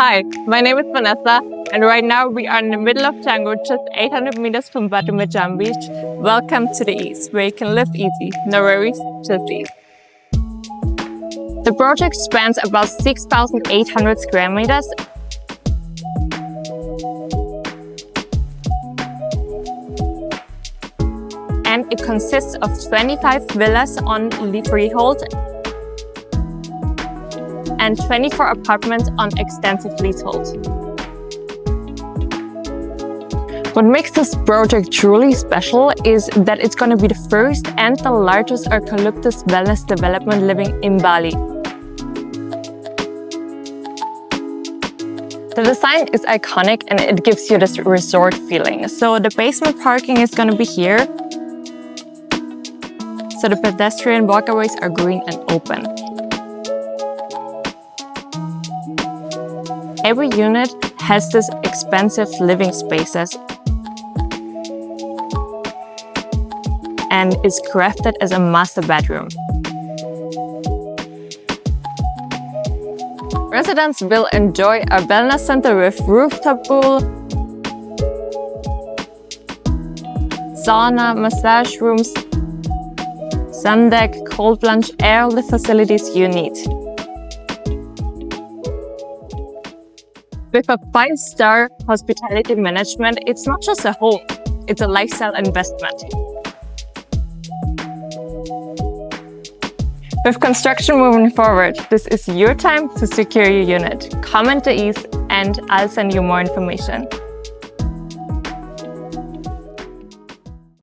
Hi, my name is Vanessa, and right now we are in the middle of Canggu, just 800 meters from Batu Mejan Beach. Welcome to the Ease, where you can live easy. No worries, just ease. The project spans about 6,800 square meters and it consists of 25 villas on Freehold and 24 apartments on extensive leasehold. What makes this project truly special is that it's going to be the first and the largest Eucalyptus Wellness development living in Bali. The design is iconic and it gives you this resort feeling. So the basement parking is going to be here. So the pedestrian walkways are green and open. Every unit has this expansive living spaces and is crafted as a master bedroom. Residents will enjoy a wellness center with rooftop pool, sauna, massage rooms, sun deck, cold plunge, all the facilities you need. With a 5-star hospitality management, it's not just a home, it's a lifestyle investment. With construction moving forward, this is your time to secure your unit. Comment the Ease and I'll send you more information.